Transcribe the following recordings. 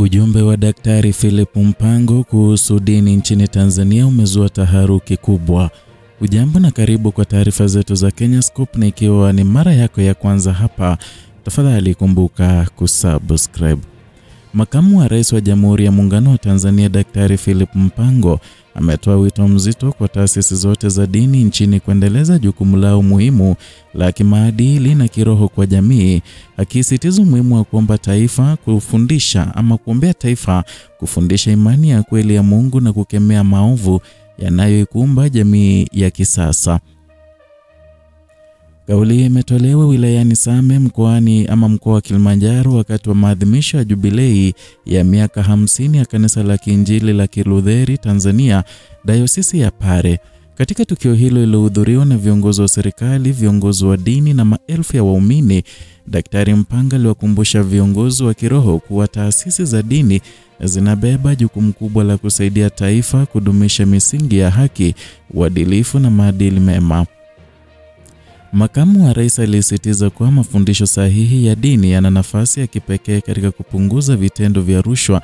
Ujumbe wa Daktari Philip Mpango kuhusu dini nchini Tanzania umezua taharuki kubwa. Ujambo na karibu kwa taarifa zetu za Kenyascope, na ikiwa ni mara yako ya kwanza hapa, tafadhali kumbuka kusubscribe. Makamu wa Rais wa Jamhuri ya Muungano wa Tanzania Daktari Philip Mpango ametoa wito mzito kwa taasisi zote za dini nchini kuendeleza jukumu lao muhimu la kimaadili na kiroho kwa jamii, akisisitiza umuhimu wa kuombea taifa kufundisha imani ya kweli ya Mungu na kukemea maovu yanayoikumba jamii ya kisasa. Kauli imetolewa wilayani Same mkoa wa Kilimanjaro wakati wa maadhimisho ya jubilei ya miaka 50 ya Kanisa la Kiinjili la Kilutheri Tanzania, Dayosisi ya Pare. Katika tukio hilo lilohudhuriwa na viongozi wa serikali, viongozi wa dini na maelfu ya waumini, Daktari Mpango aliwakumbusha viongozi wa kiroho kuwa taasisi za dini zinabeba jukumu kubwa la kusaidia taifa kudumisha misingi ya haki, uadilifu na maadili mema. Makamu wa Rais alisisitiza kuwa mafundisho sahihi ya dini yana nafasi ya kipekee katika kupunguza vitendo vya rushwa,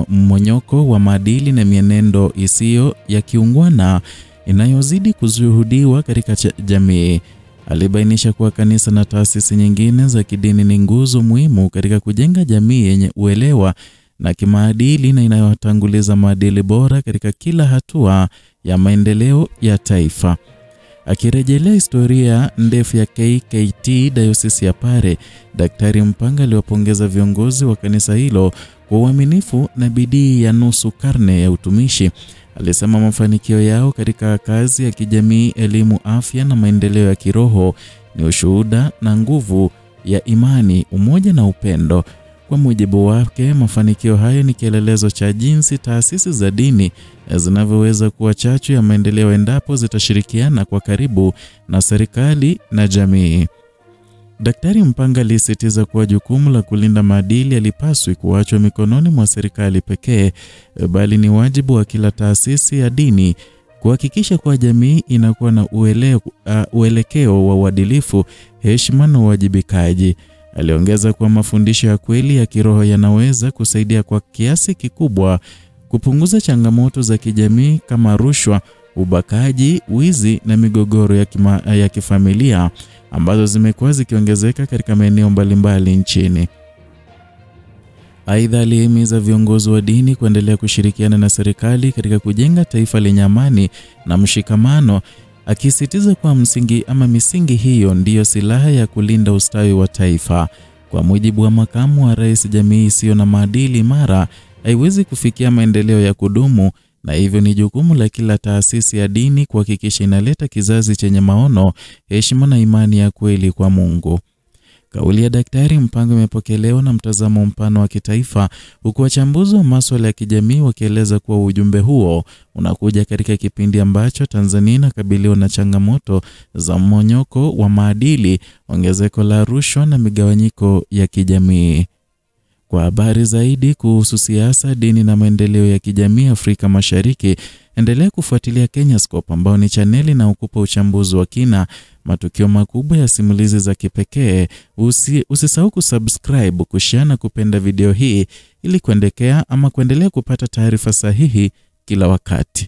mmonyoko wa maadili na mienendo isiyo ya kiungwana inayozidi kushuhudiwa katika jamii. Alibainisha kuwa kanisa na taasisi nyingine za kidini ni nguzo muhimu katika kujenga jamii yenye uelewa na kimaadili na inayotanguliza maadili bora katika kila hatua ya maendeleo ya taifa. Akirejelea historia ndefu ya KKT Dayosisi ya Pare, Daktari Mpango aliwapongeza viongozi wa kanisa hilo kwa uaminifu na bidii ya nusu karne ya utumishi. Alisema mafanikio yao katika kazi ya kijamii, elimu, afya na maendeleo ya kiroho ni ushuhuda na nguvu ya imani, umoja na upendo. Kwa mujibu wake, mafanikio hayo ni kielelezo cha jinsi taasisi za dini zinavyoweza kuwa chachu ya maendeleo endapo zitashirikiana kwa karibu na serikali na jamii. Daktari Mpango alisisitiza kuwa jukumu la kulinda maadili halipaswi kuachwa mikononi mwa serikali pekee, bali ni wajibu wa kila taasisi ya dini kuhakikisha kuwa jamii inakuwa na uelekeo wa uadilifu, heshima na uwajibikaji. Aliongeza kuwa mafundisho ya kweli ya kiroho yanaweza kusaidia kwa kiasi kikubwa kupunguza changamoto za kijamii kama rushwa, ubakaji, wizi na migogoro ya kifamilia ambazo zimekuwa zikiongezeka katika maeneo mbalimbali nchini. Aidha, alihimiza viongozi wa dini kuendelea kushirikiana na serikali katika kujenga taifa lenye amani na mshikamano, akisisitiza kwa misingi hiyo ndiyo silaha ya kulinda ustawi wa taifa. Kwa mujibu wa Makamu wa Rais, jamii isiyo na maadili imara haiwezi kufikia maendeleo ya kudumu, na hivyo ni jukumu la kila taasisi ya dini kuhakikisha inaleta kizazi chenye maono, heshima na imani ya kweli kwa Mungu. Kauli ya Daktari Mpango imepokelewa na mtazamo mpana wa kitaifa, huku wachambuzi wa masuala ya kijamii wakieleza kuwa ujumbe huo unakuja katika kipindi ambacho Tanzania inakabiliwa na changamoto za mmonyoko wa maadili, ongezeko la rushwa na migawanyiko ya kijamii. Kwa habari zaidi kuhusu siasa, dini na maendeleo ya kijamii Afrika Mashariki, endelea kufuatilia Kenyascope, ambao ni chaneli na ukupa uchambuzi wa kina, matukio makubwa ya simulizi za kipekee. Usisahau kusubscribe, kushare na kupenda video hii ili kuendelea kupata taarifa sahihi kila wakati.